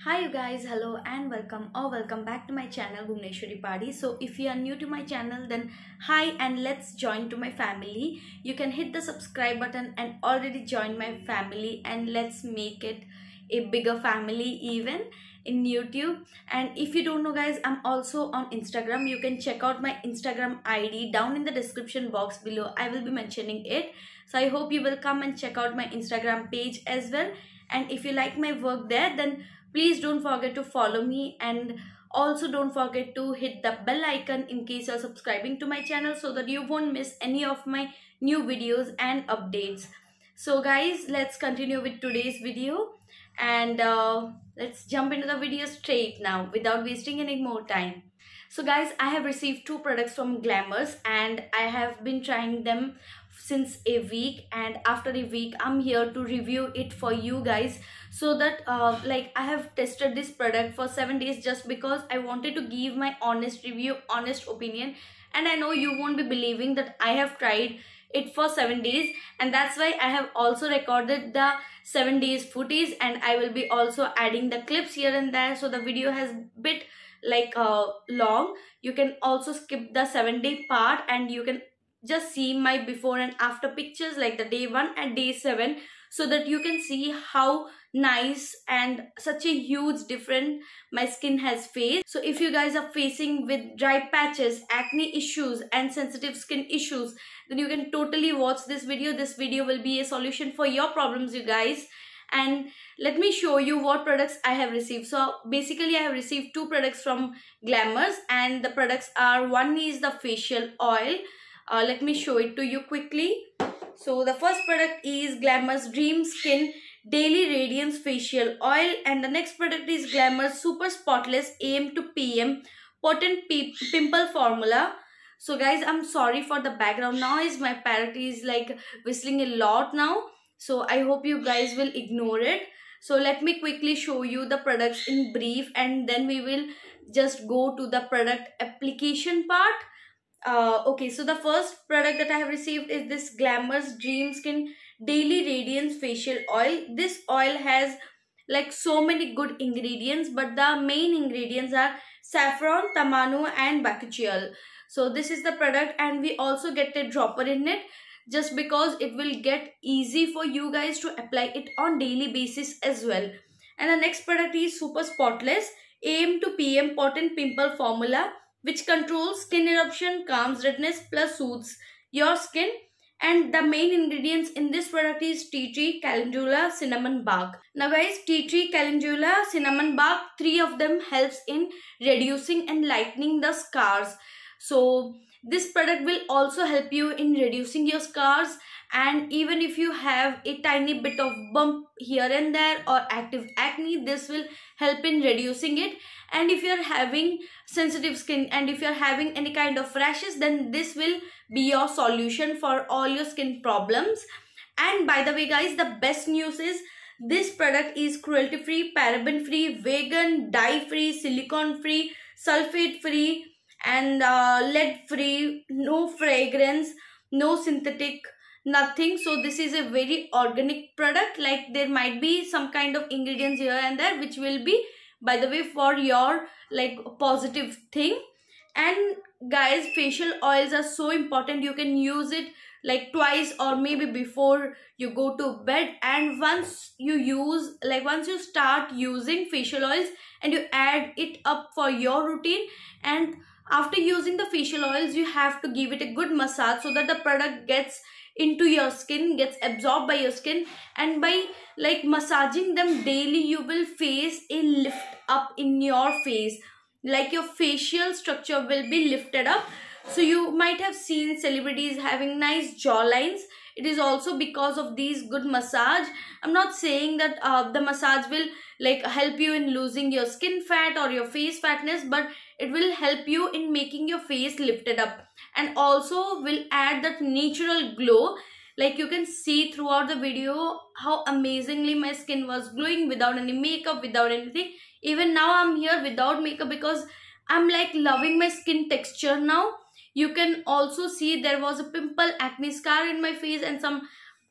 Hi you guys, hello and welcome back to my channel Bhubaneswari Padhi. So if you are new to my channel, then hi and let's join to my family. You can hit the subscribe button and already join my family, and let's make it a bigger family even in YouTube. And if you don't know guys, I'm also on Instagram. You can check out my Instagram ID down in the description box below. I will be mentioning it. So I hope you will come and check out my Instagram page as well. And if you like my work there, then please don't forget to follow me, and also don't forget to hit the bell icon in case you're subscribing to my channel so that you won't miss any of my new videos and updates. So guys, let's continue with today's video, and let's jump into the video straight now without wasting any more time. So guys, I have received two products from Glamrs and I have been trying them since a week, and after a week I'm here to review it for you guys, so that I have tested this product for 7 days just because I wanted to give my honest review, honest opinion. And I know you won't be believing that I have tried it for 7 days, and that's why I have also recorded the 7 days footage, and I will be also adding the clips here and there, so the video has bit long. You can also skip the 7-day part and you can just see my before and after pictures, like the day 1 and day 7, so that you can see how nice and such a huge difference my skin has faced. So if you guys are facing with dry patches, acne issues and sensitive skin issues, then you can totally watch this video. This video will be a solution for your problems, you guys. And let me show you what products I have received. So basically I have received two products from Glamrs, and the products are, one is the facial oil. Let me show it to you quickly. So the first product is Glamrs Dream Skin Daily Radiance Facial Oil, and the next product is Glamrs Super Spotless AM to PM Potent Pimple Formula. So guys, I'm sorry for the background noise. My parrot is like whistling a lot now, so I hope you guys will ignore it. So let me quickly show you the products in brief, and then we will just go to the product application part. Okay, so the first product that I have received is this Glamrs Dream Skin Daily Radiance Facial Oil. This oil has like so many good ingredients, but the main ingredients are saffron, tamanu and bacterial. So this is the product, and we also get a dropper in it, just because it will get easy for you guys to apply it on daily basis as well. And the next product is Super Spotless AM to PM Potent Pimple Formula, which controls skin eruption, calms redness plus soothes your skin. And the main ingredients in this product is tea tree, calendula, cinnamon bark. Now guys, tea tree, calendula, cinnamon bark, three of them helps in reducing and lightening the scars. So this product will also help you in reducing your scars, and even if you have a tiny bit of bump here and there or active acne, this will help in reducing it. And if you're having sensitive skin and if you're having any kind of rashes, then this will be your solution for all your skin problems. And by the way guys, the best news is this product is cruelty free, paraben free, vegan, dye free, silicone free, sulfate free and lead free, no fragrance, no synthetic, nothing. So this is a very organic product. Like there might be some kind of ingredients here and there which will be, by the way, for your like positive thing. And guys, facial oils are so important. You can use it like twice or maybe before you go to bed, and once you start using facial oils and you add it up for your routine, and after using the facial oils you have to give it a good massage so that the product gets into your skin, gets absorbed by your skin. And by like massaging them daily, you will face a lift up in your face, like your facial structure will be lifted up. So you might have seen celebrities having nice jawlines. It is also because of these good massage. I'm not saying that the massage will like help you in losing your skin fat or your face fatness, but it will help you in making your face lifted up, and also will add that natural glow. Like you can see throughout the video how amazingly my skin was glowing without any makeup, without anything. Even now I'm here without makeup because I'm like loving my skin texture now. You can also see there was a pimple, acne scar in my face and some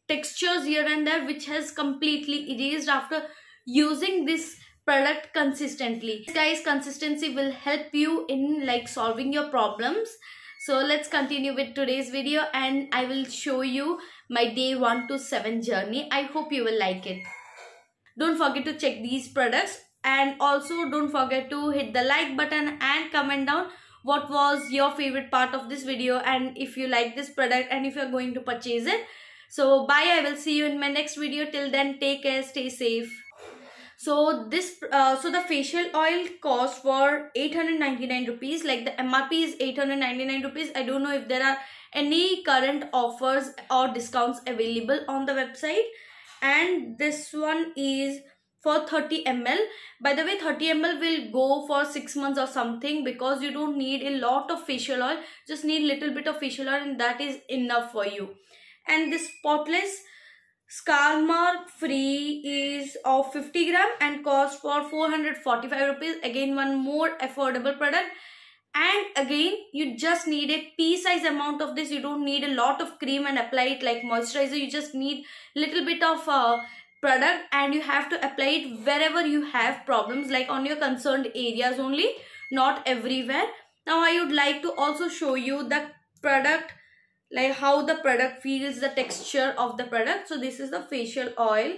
textures here and there which has completely erased after using this product consistently. Guys, consistency will help you in like solving your problems. So let's continue with today's video, and I will show you my day 1 to 7 journey. I hope you will like it. Don't forget to check these products, and also don't forget to hit the like button and comment down what was your favorite part of this video, and if you like this product and if you're going to purchase it. So bye, I will see you in my next video. Till then, take care, stay safe. So the facial oil cost for 899 rupees. Like the MRP is 899 rupees. I don't know if there are any current offers or discounts available on the website. And this one is for 30 ml. By the way, 30 ml will go for 6 months or something, because you don't need a lot of facial oil. Just need little bit of facial oil and that is enough for you. And this spotless scar mark free is of 50 gram and cost for 445 rupees. Again, one more affordable product. And again, you just need a pea size amount of this. You don't need a lot of cream and apply it like moisturizer. You just need little bit of product, and you have to apply it wherever you have problems, like on your concerned areas only, not everywhere. Now I would like to also show you the product, like how the product feels, the texture of the product. So this is the facial oil,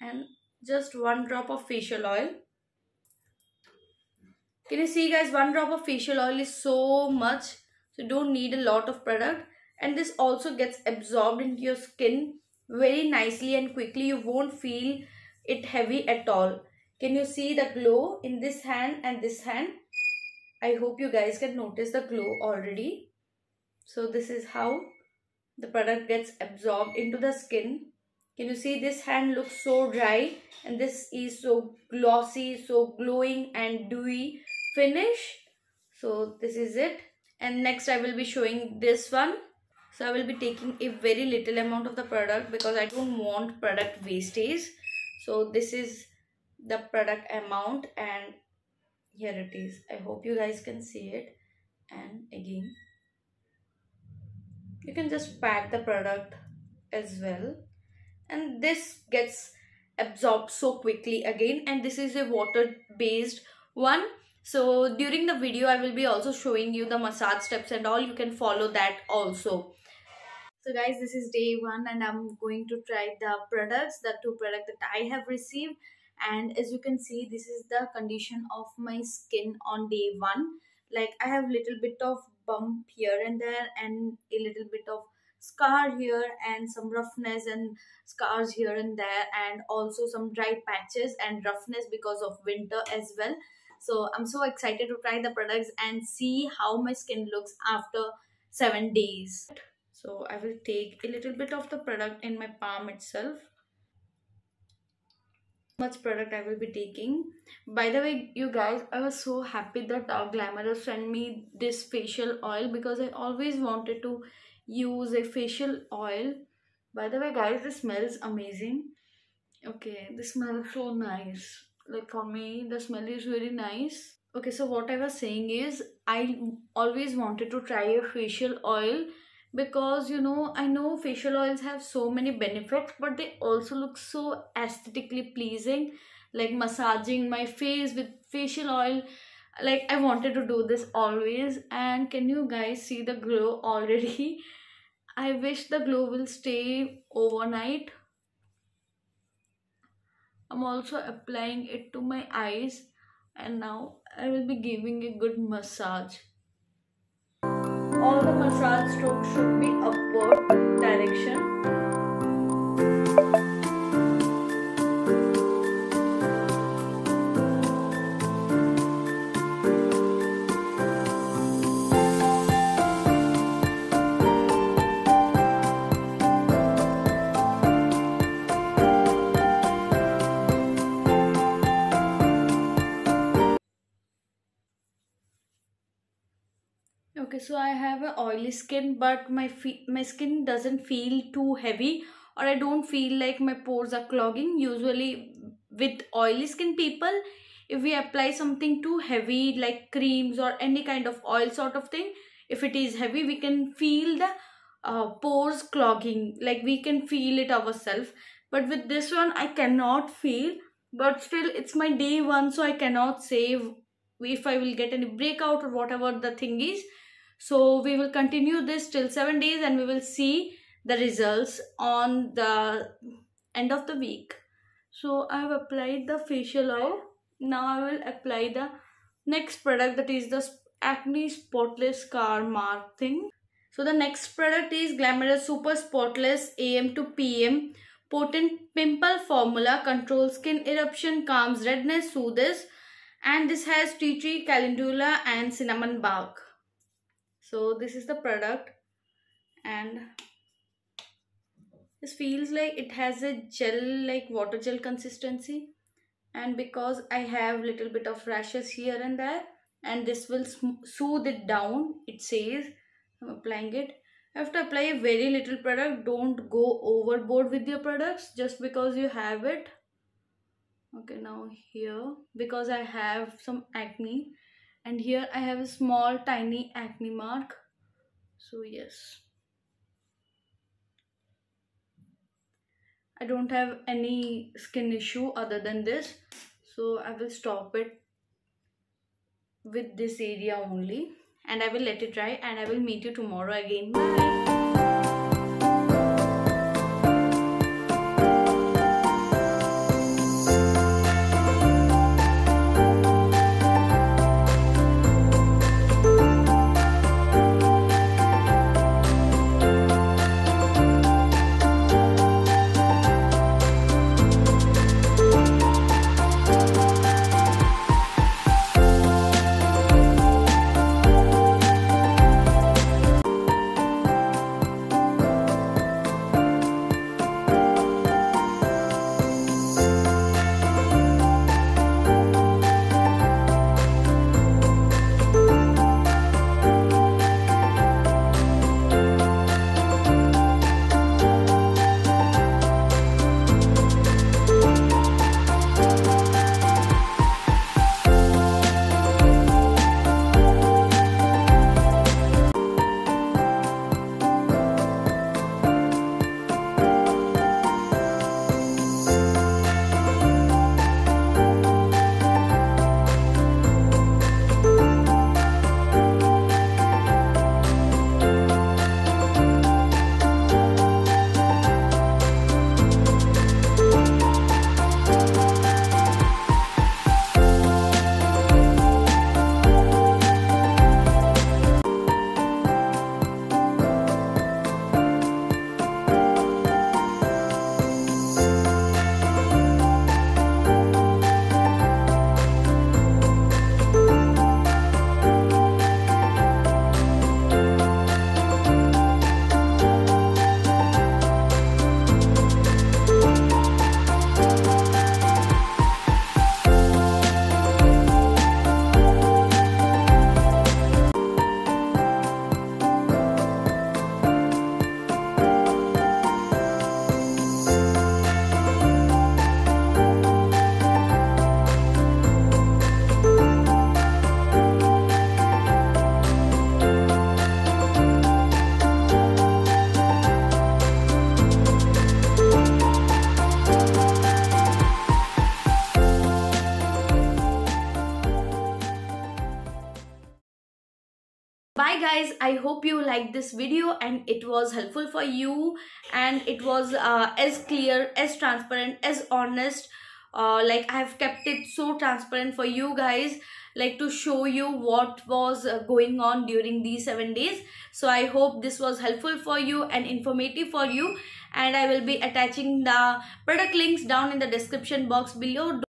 and just 1 drop of facial oil. Can you see, guys, 1 drop of facial oil is so much, so you don't need a lot of product. And this also gets absorbed into your skin very nicely and quickly. You won't feel it heavy at all. Can you see the glow in this hand and this hand? I hope you guys can notice the glow already. So this is how the product gets absorbed into the skin. Can you see, this hand looks so dry and this is so glossy, so glowing and dewy finish. So this is it. And next I will be showing this one. So I will be taking a very little amount of the product because I don't want product wastage. So this is the product amount, and here it is. I hope you guys can see it. And again, you can just pat the product as well, and this gets absorbed so quickly again. And this is a water based one. So during the video I will be also showing you the massage steps and all. You can follow that also. So guys, this is day 1 and I'm going to try the products, the 2 products that I have received. And as you can see, this is the condition of my skin on day 1. Like I have little bit of bump here and there, and a little bit of scar here, and some roughness and scars here and there, and also some dry patches and roughness because of winter as well. So I'm so excited to try the products and see how my skin looks after 7 days. So I will take a little bit of the product in my palm itself. Much product I will be taking. By the way, you guys, I was so happy that Glamrs sent me this facial oil, because I always wanted to use a facial oil. By the way, guys, this smells amazing. Okay, this smells so nice. Like for me, the smell is really nice. Okay, so what I was saying is, I always wanted to try a facial oil, because you know, I know facial oils have so many benefits, but they also look so aesthetically pleasing. Like massaging my face with facial oil, like I wanted to do this always. And can you guys see the glow already? I wish the glow will stay overnight. I'm also applying it to my eyes, and now I will be giving a good massage. All the massage strokes should be upward direction. Okay, so I have a oily skin, but my skin doesn't feel too heavy, or I don't feel like my pores are clogging. Usually with oily skin people, if we apply something too heavy like creams or any kind of oil sort of thing, if it is heavy, we can feel the pores clogging, like we can feel it ourselves. But with this one I cannot feel, but still it's my day one, so I cannot say if I will get any breakout or whatever the thing is. So we will continue this till 7 days and we will see the results on the end of the week. So I have applied the facial oil. Now I will apply the next product, that is the acne spotless scar mark thing. So the next product is Glamrs Super Spotless AM to PM Potent Pimple Formula. Controls skin eruption, calms redness, soothes, and this has tea tree, calendula and cinnamon bark. So this is the product, and this feels like it has a gel, like water gel consistency. And because I have little bit of rashes here and there, and this will soothe it down, it says. I'm applying it. You have to apply a very little product. Don't go overboard with your products just because you have it. Okay, now here, because I have some acne, and here I have a small tiny acne mark. So yes, I don't have any skin issue other than this, so I will stop it with this area only, and I will let it dry, and I will meet you tomorrow again. Bye. Bye guys, I hope you liked this video and it was helpful for you, and it was as clear, as transparent, as honest. Like I have kept it so transparent for you guys, like to show you what was going on during these 7 days. So I hope this was helpful for you and informative for you, and I will be attaching the product links down in the description box below.